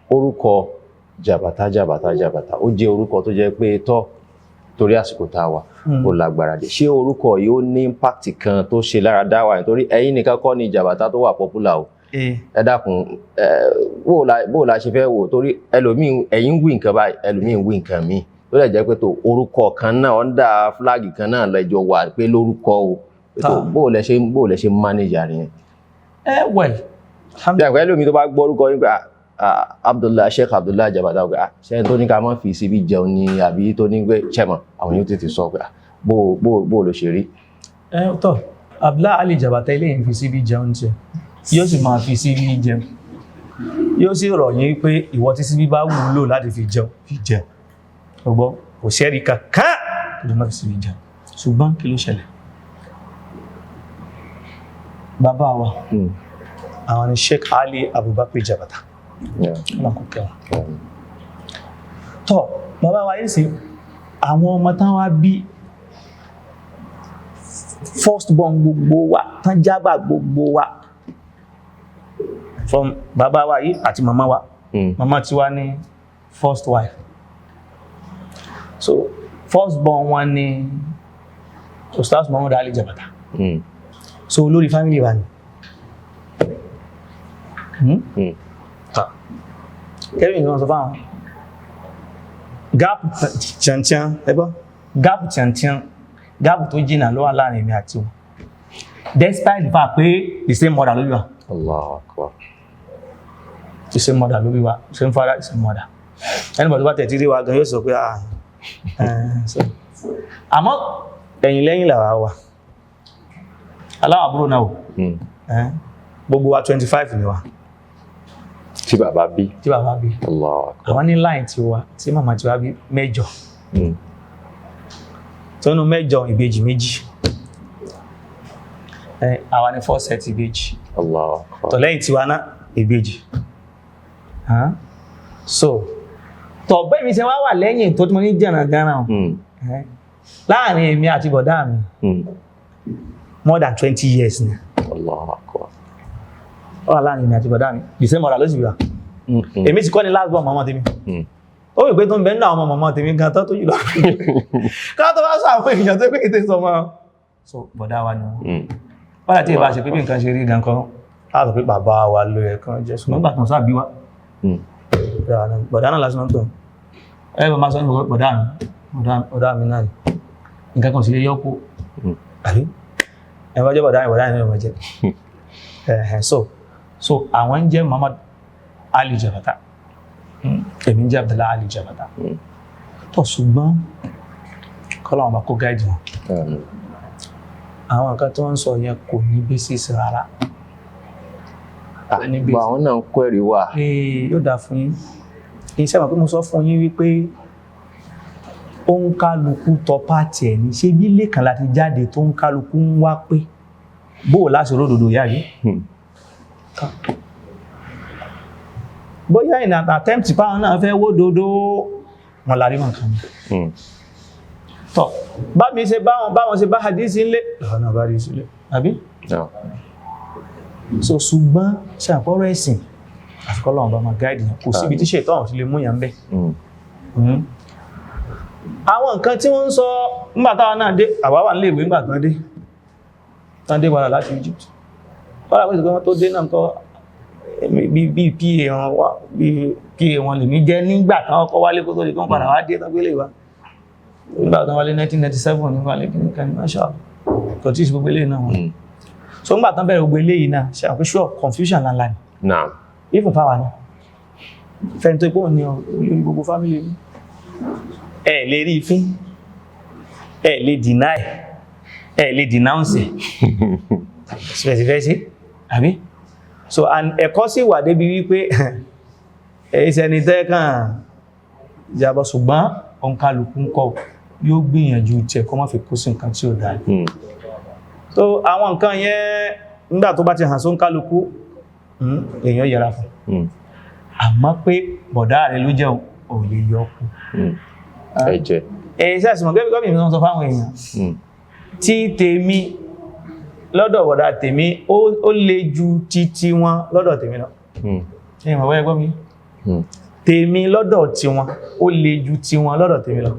orúkọ Jabata ó jẹ́ orúkọ tó jẹ́ pé torí àsìkò tá a wà ó lágbára dé. Ṣé orúkọ yìí ó ní impact kan tó ṣe lára dáwà nítorí ẹ̀yin nìkan kọ́ ni Jabata tó wà popular o. Ẹ dákun bó la ṣe fẹ́ wò torí ẹlòmíì ẹ̀yin wí nǹkan báyìí ẹlòmíì wí nǹkan míì tó lè jẹ́ pé tó orúkọ kan náà under flag kan náà lẹ́jọ́ wà pé lórúkọ o bó lẹ ṣe manage yẹn. Well, alhamdulillah ẹlòmíì tó bá gbọ́ orúkọ nípa Abdullah Sheikh Abdullah Jabata ọgbà ṣe tó ní ká má fi síbi jẹun ni àbí tó ní pé chairman àwọn yóò tètè sọ pé bó ló ṣe rí. Tọ́ Abdullah Ali Jabata ilé yìí fi síbi jẹun jẹ yóò sì máa fi síbi jẹun yóò sì rọ̀ yín pé ìwọ tí síbi bá wúlò láti fi jẹun ọgbọ́ kò sẹ́rí kankan tó lè má fi síbi jẹun ṣùgbọ́n kí ló ṣẹlẹ̀ bàbá wa àwọn ni Sheikh Ali Abubakar Jabata tọ́ bàbá wa yìí sí àwọn ọmọ tán wá bí first born gbogbo wa tán jábà gbogbo wa from bàbá wa yìí àti màmá wa màmá tí wá ní first wife so first born wọn ní Ustadh Muhammad Ali Jabata so olórí family wa ni kẹ́rin ni wọ́n sọ fáwọn gáàpù tíyàntíyàn ẹgbọ́ gáàpù tó jìnà ló wà láàrin èmi àti wọn despite the fact pé the same mother ló bí wa Allahu Akbar the same mother ló bí wa same father the same mother anybody bá tẹ̀tí rí wa gan yóò sọ pé àmọ́ ẹ̀yìn lẹ́yìn làwà wà aláwọ̀ àbúrò náà gbogbo wa 25 ni wa tí bàbá bí Allahu Akbar àwọn ní line tí wa tí màmá tí wa bí 8 tó nú 8 ìbejì méjì àwọn ní 4 set ìbejì Allahu Akbar tó lẹ́yìn tí wa náà ìbejì so tọ̀ bẹ́ẹ̀ mi ṣe wá wà lẹ́yìn tó tí mo ní jẹ̀nà gánà láàrin èmi àti bọ̀dá mi more than 20 years ni Allahu Akbar wà láàrin èmi àti bọ̀dá mi the same mother ló sì bí wa èmi ti kọ́ ni last born mọ́mọ́ tèmi ó wí pé tó ń bẹ nínú àwọn mọ́mọ́ tèmi gan tó jùlọ ká tó bá sọ àwọn èèyàn tó pé ètè sọmọ so bọ̀dá wa ni wọ́n láti ìbá ṣe pé bí nǹkan ṣe rí gan kan láti pé bàbá wa ló yẹ kan jẹ́ ṣùgbọ́n gbà tán sáà bí wa bọ̀dá náà lásán tó ẹgbẹ́ máa sọ ní bọ̀dá mi náà nǹkan kan sì lè yọ́kú àrí ẹwà jẹ́ bọ̀dá mi ọmọ jẹ́ so àwọn jẹ́ Muhammad Ali Jabata èmi jẹ́ Abdullah Ali Jabata tó ṣùgbọ́n kọ́lọ̀wọ̀n bá kó gáìdì wọn àwọn nǹkan tí wọ́n ń sọ yẹn kò ní basis rárá gbà àwọn náà ń kọ́ ẹ̀rí wà yóò dá fún yín iṣẹ́ mọ̀ pé mo sọ fún yín wípé ó ń kálukú tọ pàtì ẹ̀ ní ṣe bí lẹ́kàn láti jáde tó ń kálukú ń wá pé bóò láti ródòdó yá rí bóyá ìnà attempt páwọn náà fẹ́ wó dòdó wọn lárí mọ̀ kan tọ́ bá mi ṣe báwọn ṣe bá hadisi ńlé lọ́wọ́ náà bá rí sílé àbí so ṣùgbọ́n ṣe àpọ́rọ̀ ẹ̀sìn àfikọ́lọ́wọ́n bá ma gáìdì kò síbi tí ṣe ìtọ́ àwọn tí lè mú yàn bẹ́ àwọn nǹkan tí wọ́n ń sọ nígbàtàwà náà dé àwáwà nílé ìwé nígbàtàn dé tán dé wàrà láti Egypt wọ́n lápẹ́ ìsìnkú tó dé náà tọ́ bí PA wọn lè mí jẹ́ nígbàtàn ọkọ̀ wálé kó tó lè kán padà wá dé tán gbélé wa nígbàtàn wálé 1997 nígbà lè kí ní kan ní máṣá kò tí ì sí gbogbo ilé náà wọn so nígbàtàn bẹ̀rẹ̀ gbogbo ilé yìí náà ṣe àwọn sure confusion láńlá ni even power náà fẹ́ni tó ipò ní olórí gbogbo family ẹ lè rí ìfín ẹ lè deny ẹ lè denounce specify àbí so and ẹ̀kọ́ sí wà débi wípé ẹ̀ẹ́sẹ̀ni tẹ́kàn jàbọ̀ ṣùgbọ́n ọ̀nkálùkù ń kọ́ yóò gbìyànjú tí ẹ̀kọ́ má fi kó sí nǹkan tí ó dáa so àwọn nǹkan yẹn nígbà tó bá ti hàn sóńkálùkù èèyàn yẹra fún àmọ́ pé bọ̀dá rẹ̀ ló jẹ́ ò lè yọ kú ẹ̀jẹ̀ ẹ̀ẹ́sẹ̀ àṣìmọ̀ gẹ́gẹ́ mi sọ fáwọn èèyàn tí tèmi lọ́dọ̀ bọ̀dá tèmi ó lè ju títí wọn lọ́dọ̀ tèmi lọ ẹ̀yìn mọ̀ wẹ́ gbọ́ mi tèmi lọ́dọ̀ tiwọn ó le ju tiwọn lọ́dọ̀ tèmi lọ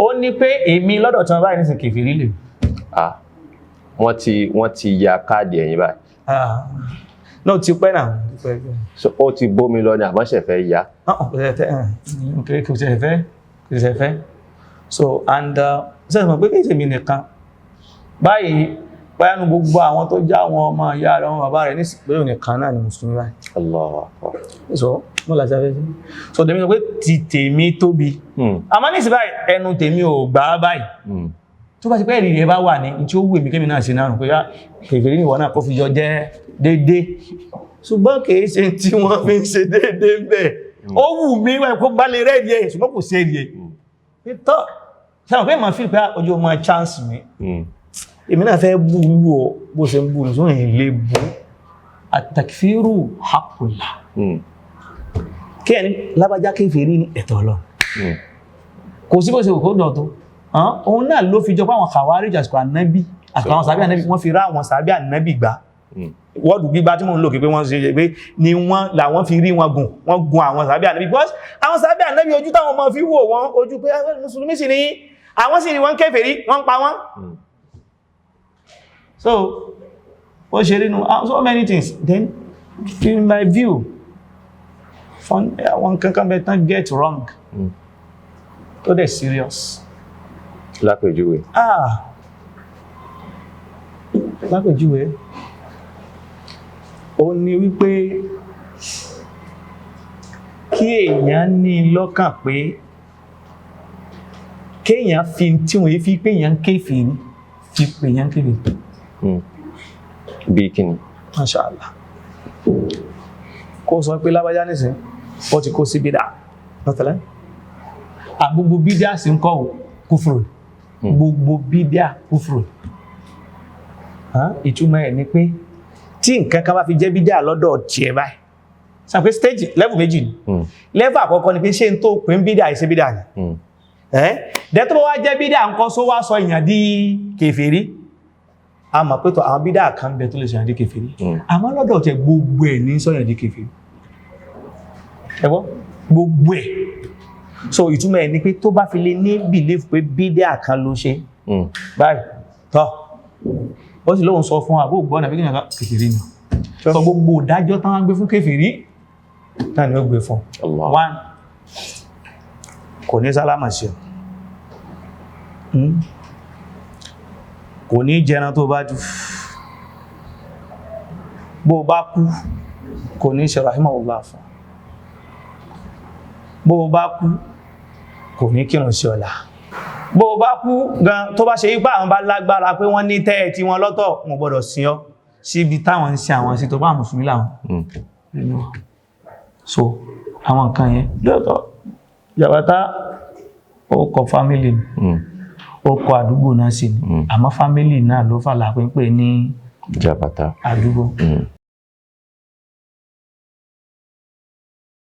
ó ní pé èmi lọ́dọ̀ tiwọn báyìí nísìn kèfèrí lè wọ́n ti ya káàdì ẹ̀yìn báyìí náà ti pẹ́ náà so ó ti bómi lọ ní àmọ́ṣẹ̀ fẹ́ ya kò ṣe fẹ́ so and sẹ́sìn mọ̀ pé kí ìṣèmí nìkan báyìí báyánú gbogbo àwọn tó já àwọn ọmọ ìyá rẹ̀ wọn bàbá rẹ̀ ní ìsìnkú nìkan náà ni mùsùlùmí báyìí Allahu Akbar so mọ́ láti afẹ́ sí so tèmi sọ pé ti tèmi tóbi àmọ́ ní ìsìn báyìí ẹnu tèmi ò gbà báyìí tó bá ti pẹ́ ìrìn rẹ̀ bá wà ní tí ó wù mí kémi náà ṣe náà rùn pé kèfèrí níwọ̀n náà kó fi jọ jẹ́ dédé ṣùgbọ́n kìí ṣe tí wọ́n fi ń ṣe dédé bẹ́ẹ̀ ó wù mí wọ́n kó bá lè rẹ̀ díẹ̀ ṣùgbọ́n kò ṣe díẹ̀ tọ́ ṣàwọn pé ma fi pé ojú ọmọ chance mi èmi náà fẹ́ bú wú ọ bó ṣe ń bú ní sóhìn ilé bú àtàkìfírù hapùlà kí ẹni lábájá kèfèrí ní ẹ̀tọ́ lọ kò sí bó ṣe kò dọ̀ tó òun náà ló fi jọ pé àwọn kàwárí jàsùkò ànábì àtàwọn sàbí ànábì wọ́n fi rá àwọn sàbí ànábì gbá wọ́ọ̀dù gbígbá tí mò ń lò kí pé wọ́n ṣe pé ni wọ́n làwọn fi rí wọn gun àwọn sàbí ànábì because àwọn sàbí ànábì ojú táwọn ọmọ fi wò wọ́n ojú pé mùsùlùmí sì ni àwọn sì ni wọ́n kèfèrí wọ́n pa wọ́n so ó ṣe rí so many things then in my view àwọn kankan bẹ̀ tán get wrong tó dẹ̀ serious lápèjúwe lápèjúwe ó ní wípé kí èèyàn ní lọ́kàn pé kéèyàn fi tí wọ́n yí fi pé èèyàn kéfèrí fi pé èèyàn kéfèrí bí kíni Mashallah kó sọ pé lábájá nìsín ó ti kó sí bídá lọ́tẹ̀lẹ́ gbogbo bídá sí ń kọ́ kúfùrù gbogbo bídá kúfùrù ìtumọ̀ ẹ̀ ni pé tí nǹkan kan bá fi jẹ́ bídá lọ́dọ̀ tí ẹ báyìí sọ pé stage level méjì ni level àkọ́kọ́ ni pé ṣe ń tó pín bídá ìṣe bídá ni dẹ́tọ́ bá wá jẹ́ bídá nǹkan só wá sọ èèyàn di kèfèrí a mọ̀ pé tó àwọn bídá kan bẹ tó lè sọ èèyàn di kèfèrí àmọ́ lọ́dọ̀ tẹ gbogbo ẹ̀ ní sọ èèyàn di kèfèrí ẹgbọ́ gbogbo ẹ̀ so ìtumọ̀ ẹ̀ ni pé tó bá fi lè ní belief pé bídá kan ló ṣe báyìí tọ́ ó sì lóhun sọ fún àbó gbọ́nà bí kìnnìkan kèfèrí ni sọ gbogbo ìdájọ́ tán wá gbé fún kèfèrí náà ni ó gbé fún one kò ní sálámà sí kò ní jẹran tó bá jù bó bá kú kò ní ṣe rahimahullah fún bó bá kú kò ní kírun sí ọ̀la bó bá kú gan tó bá ṣe ipá àwọn bá lágbára pé wọ́n ní tẹ́ẹ̀ tí wọ́n lọ́tọ̀ wọ́n gbọ́dọ̀ sí ọ síbi táwọn ń ṣe àwọn sí tó bá mùsùlùmí láwọn so àwọn nǹkan yẹn lọ́tọ̀ Jabata ó kọ fámílì ó kọ àdúgbò náà sí àmọ́ fámílì náà ló fà lápẹ́ pé ní Jabata àdúgbò